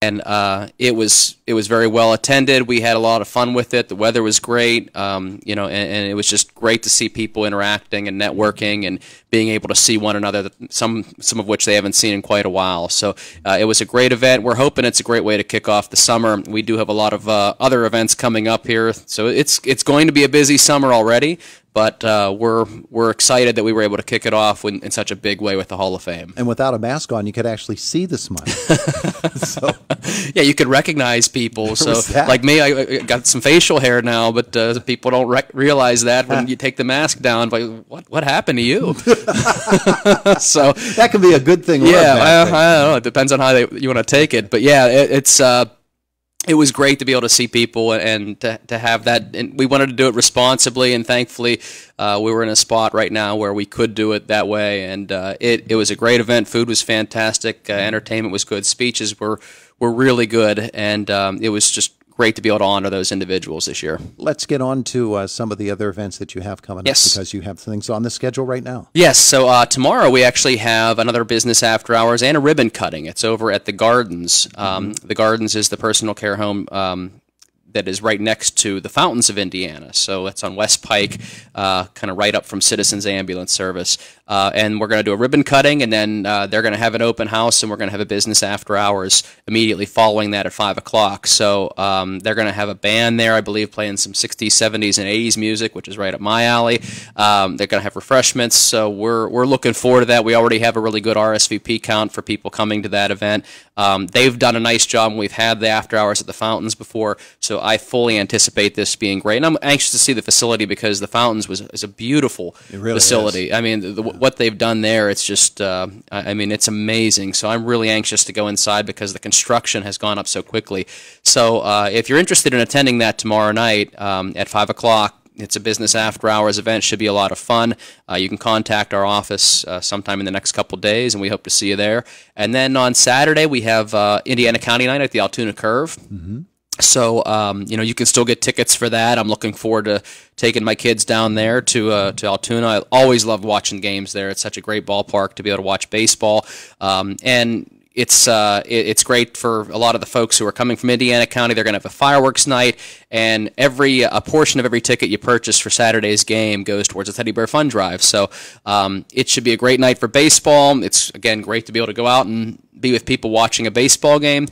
and it was very well attended. We had a lot of fun with it. The weather was great, and it was just great to see people interacting and networking and being able to see one another. Some of which they haven't seen in quite a while. So it was a great event. We're hoping it's a great way to kick off the summer. We do have a lot of other events coming up here, so it's going to be a busy summer already. But we're excited that we were able to kick it off in such a big way with the Hall of Fame. And without a mask on, you could actually see the smile. So, yeah, you could recognize people. So, like me, I got some facial hair now, but people don't realize that when you take the mask down. Like, what happened to you? So that can be a good thing. Yeah, I don't know. It depends on how you want to take it. But yeah, it was great to be able to see people and to have that. And we wanted to do it responsibly, and thankfully we were in a spot right now where we could do it that way. And it was a great event. Food was fantastic. Entertainment was good. Speeches were really good. And it was just great to be able to honor those individuals this year. Let's get on to some of the other events that you have coming up, because you have things on the schedule right now. Yes, so tomorrow we actually have another business after hours and a ribbon cutting. It's over at the Gardens. The Gardens is the personal care home that is right next to the Fountains of Indiana. So it's on West Pike, kind of right up from Citizens Ambulance Service. And we're going to do a ribbon cutting, and then they're going to have an open house, and we're going to have a business after hours immediately following that at 5 o'clock. So they're going to have a band there, I believe, playing some 60s, 70s, and 80s music, which is right up my alley. They're going to have refreshments, so we're looking forward to that. We already have a really good RSVP count for people coming to that event. They've done a nice job, and we've had the after hours at the Fountains before, so I fully anticipate this being great. And I'm anxious to see the facility, because the Fountains is a beautiful facility. I mean, what they've done there, it's just, I mean, it's amazing. So I'm really anxious to go inside, because the construction has gone up so quickly. So if you're interested in attending that tomorrow night at 5 o'clock, it's a business after hours event. Should be a lot of fun. You can contact our office sometime in the next couple days, and we hope to see you there. And then on Saturday, we have Indiana County Night at the Altoona Curve. Mm-hmm. So, you can still get tickets for that. I'm looking forward to taking my kids down there to Altoona. I always love watching games there. It's such a great ballpark to be able to watch baseball. And it's great for a lot of the folks who are coming from Indiana County. They're going to have a fireworks night, and a portion of every ticket you purchase for Saturday's game goes towards a Teddy Bear Fund Drive. So it should be a great night for baseball. It's, again, great to be able to go out and be with people watching a baseball game.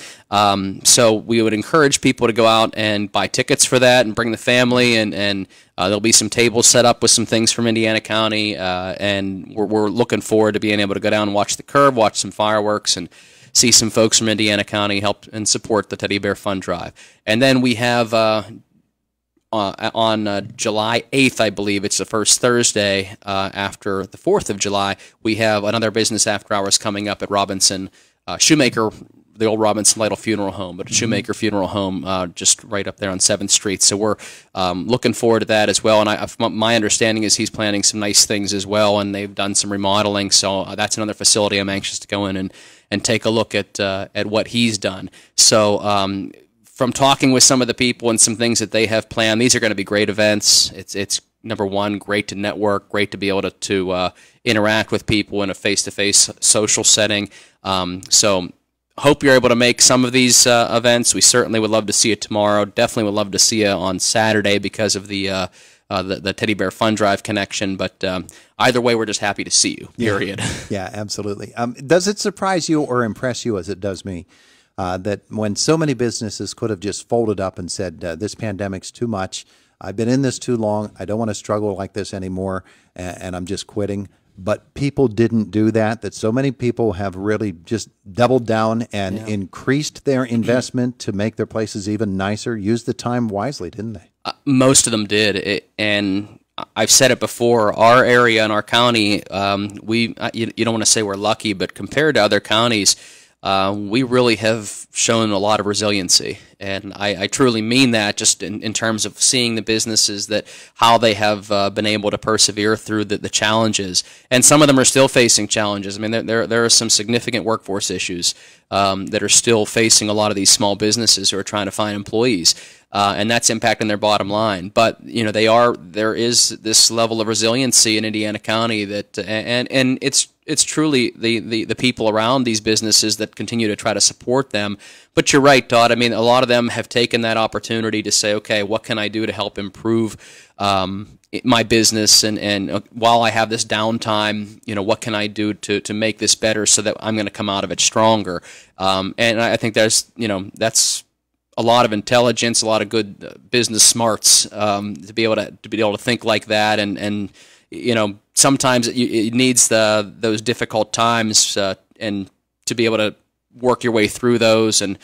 So we would encourage people to go out and buy tickets for that and bring the family, and there'll be some tables set up with some things from Indiana County, and we're looking forward to being able to go down and watch the curve, watch some fireworks, and see some folks from Indiana County help and support the Teddy Bear Fund Drive. And then we have on July 8th, I believe, it's the first Thursday after the 4th of July, we have another business after hours coming up at Robinson Shoemaker, the old Robinson Lytle Funeral Home, but a Shoemaker Funeral Home just right up there on 7th Street. So we're looking forward to that as well. And my understanding is he's planning some nice things as well, and they've done some remodeling. So that's another facility I'm anxious to go in and take a look at what he's done. So from talking with some of the people and some things that they have planned, these are going to be great events. It's number one, great to network, great to be able to interact with people in a face-to-face social setting. So hope you're able to make some of these events. We certainly would love to see you tomorrow. Definitely would love to see you on Saturday because of the Teddy Bear Fund Drive connection. But either way, we're just happy to see you, period. Yeah, absolutely. Does it surprise you or impress you, as it does me, that when so many businesses could have just folded up and said, this pandemic's too much, I've been in this too long, I don't want to struggle like this anymore, and I'm just quitting, but people didn't do that, that so many people have really just doubled down and increased their investment to make their places even nicer, used the time wisely, didn't they? Most of them did, and I've said it before, our area and our county, you don't want to say we're lucky, but compared to other counties, we really have shown a lot of resiliency, and I truly mean that just in terms of seeing the businesses, that how they have been able to persevere through the challenges, and some of them are still facing challenges. I mean, there are some significant workforce issues that are still facing a lot of these small businesses who are trying to find employees, and that's impacting their bottom line. But there is this level of resiliency in Indiana County that, and it's it's truly the people around these businesses that continue to try to support them. But you're right, Todd. I mean, a lot of them have taken that opportunity to say, okay, what can I do to help improve my business, and while I have this downtime, what can I do to make this better so that I'm going to come out of it stronger? And I think that's a lot of intelligence, a lot of good business smarts to be able to think like that, and sometimes it needs those difficult times and to be able to work your way through those and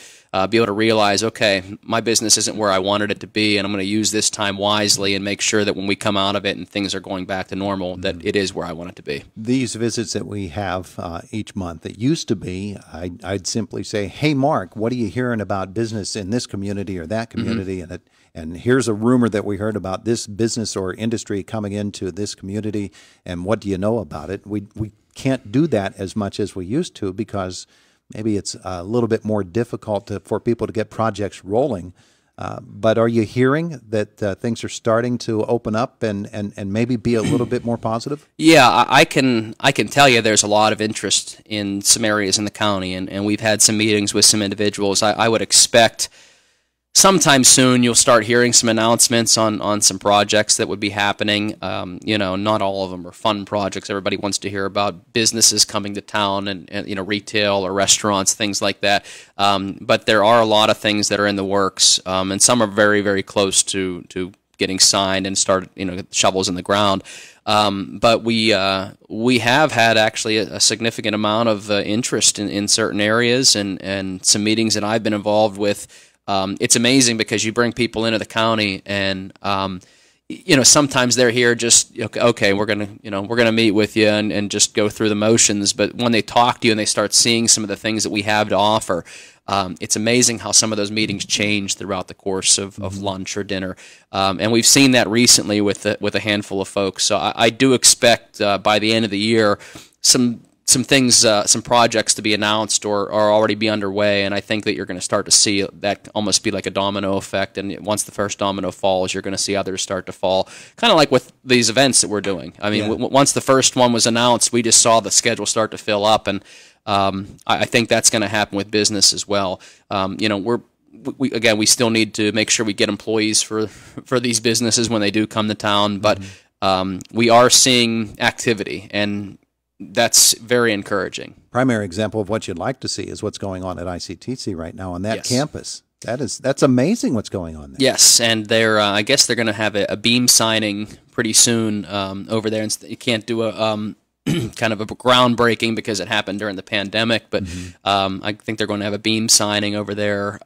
be able to realize, okay, my business isn't where I wanted it to be, and I'm going to use this time wisely and make sure that when we come out of it and things are going back to normal, that it is where I want it to be. These visits that we have each month, it used to be, I'd simply say, hey, Mark, what are you hearing about business in this community or that community? Mm-hmm. And here's a rumor that we heard about this business or industry coming into this community, and what do you know about it? We can't do that as much as we used to because maybe it's a little bit more difficult for people to get projects rolling. But are you hearing that things are starting to open up and maybe be a little bit more positive? Yeah, I can tell you there's a lot of interest in some areas in the county, and we've had some meetings with some individuals. I would expect sometime soon you'll start hearing some announcements on some projects that would be happening. Not all of them are fun projects. Everybody wants to hear about businesses coming to town and retail or restaurants, things like that. But there are a lot of things that are in the works, and some are very, very close to getting signed and start, shovels in the ground. But we have had actually a significant amount of interest in certain areas and some meetings that I've been involved with. It's amazing because you bring people into the county and, sometimes they're here just, okay, we're gonna meet with you and just go through the motions. But when they talk to you and they start seeing some of the things that we have to offer, it's amazing how some of those meetings change throughout the course of lunch or dinner. And we've seen that recently with a handful of folks. So I do expect by the end of the year some things, some projects to be announced or already be underway, and I think that you're going to start to see that almost be like a domino effect, and once the first domino falls, you're going to see others start to fall, kind of like with these events that we're doing. I mean, once the first one was announced, we just saw the schedule start to fill up, and I think that's going to happen with business as well. We still need to make sure we get employees for these businesses when they do come to town, but we are seeing activity, and that's very encouraging. Primary example of what you'd like to see is what's going on at ICTC right now on that campus. That's amazing what's going on there. Yes, and I guess they're going to have a beam signing pretty soon over there. And you can't do a kind of a groundbreaking because it happened during the pandemic, but I think they're going to have a beam signing over there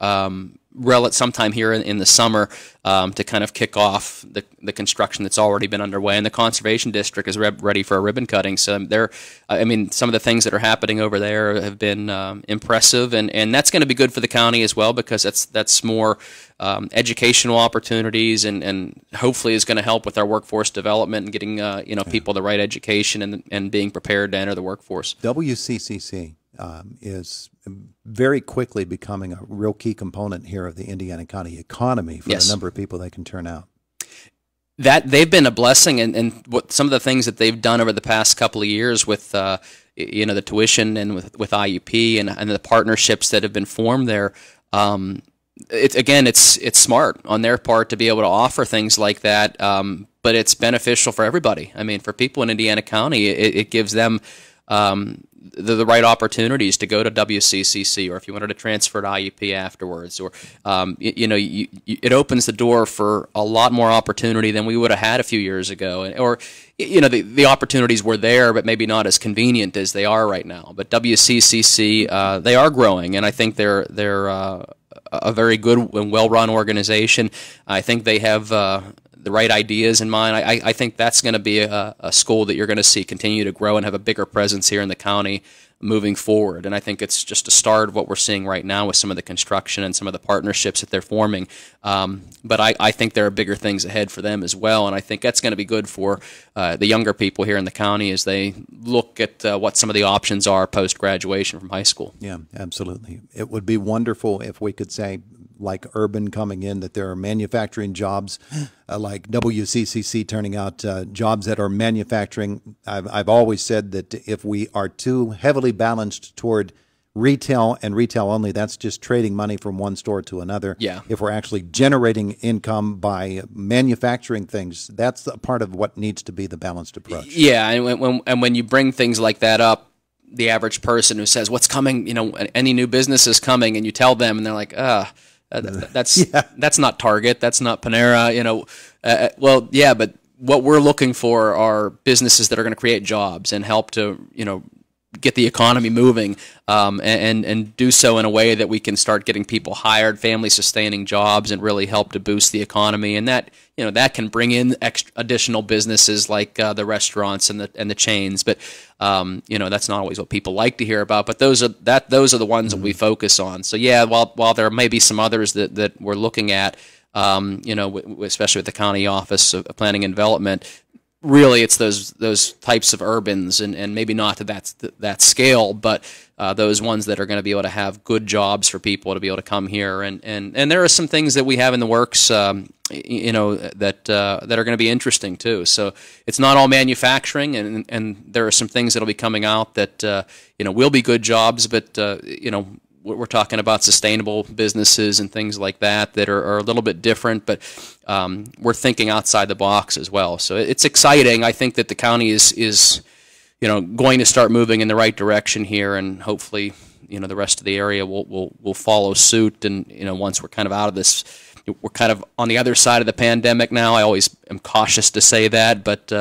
sometime here in the summer to kind of kick off the construction that's already been underway. And the Conservation District is ready for a ribbon cutting. So some of the things that are happening over there have been impressive, and that's going to be good for the county as well because that's more educational opportunities and hopefully is going to help with our workforce development and getting people the right education and being prepared to enter the workforce. WCCC is very quickly becoming a real key component here of the Indiana County economy for the number of people they can turn out. That they've been a blessing, and what some of the things that they've done over the past couple of years with the tuition and with IUP and the partnerships that have been formed there. It's smart on their part to be able to offer things like that, but it's beneficial for everybody. I mean, for people in Indiana County, it gives them the right opportunities to go to WCCC, or if you wanted to transfer to IUP afterwards, or it opens the door for a lot more opportunity than we would have had a few years ago, the opportunities were there, but maybe not as convenient as they are right now. But WCCC, they are growing, and I think they're a very good and well-run organization. I think they have the right ideas in mind. I think that's going to be a school that you're going to see continue to grow and have a bigger presence here in the county moving forward. And I think it's just a start of what we're seeing right now with some of the construction and some of the partnerships that they're forming. But I think there are bigger things ahead for them as well. And I think that's going to be good for the younger people here in the county as they look at what some of the options are post-graduation from high school. Yeah, absolutely. It would be wonderful if we could say, like urban coming in, that there are manufacturing jobs like WCCC turning out jobs that are manufacturing. I've always said that if we are too heavily balanced toward retail and retail only, that's just trading money from one store to another. Yeah. If we're actually generating income by manufacturing things, that's a part of what needs to be the balanced approach. Yeah, and when you bring things like that up, the average person who says, "What's coming?" Any new business is coming, and you tell them, and they're like, that's not Target, that's not Panera." Well, yeah, but what we're looking for are businesses that are going to create jobs and help to get the economy moving, and do so in a way that we can start getting people hired, family sustaining jobs, and really help to boost the economy. And that that can bring in additional businesses like the restaurants and the chains. But that's not always what people like to hear about. But those are the ones that we focus on. So yeah, while there may be some others that we're looking at, especially with the county office of planning and development. Really, it's those types of urbans, and maybe not to that scale, but those ones that are going to be able to have good jobs for people to be able to come here, and there are some things that we have in the works, that are going to be interesting too. So it's not all manufacturing, and there are some things that'll be coming out that will be good jobs, but we're talking about sustainable businesses and things like that are a little bit different, but we're thinking outside the box as well. So it's exciting. I think that the county is going to start moving in the right direction here, and hopefully the rest of the area will follow suit. And once we're kind of out of this, we're kind of on the other side of the pandemic now. I always am cautious to say that, but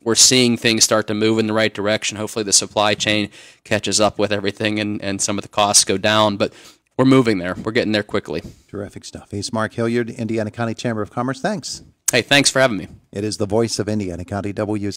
we're seeing things start to move in the right direction. Hopefully the supply chain catches up with everything, and some of the costs go down. But we're moving there. We're getting there quickly. Terrific stuff. He's Mark Hilliard, Indiana County Chamber of Commerce. Thanks. Hey, thanks for having me. It is the voice of Indiana County, WC.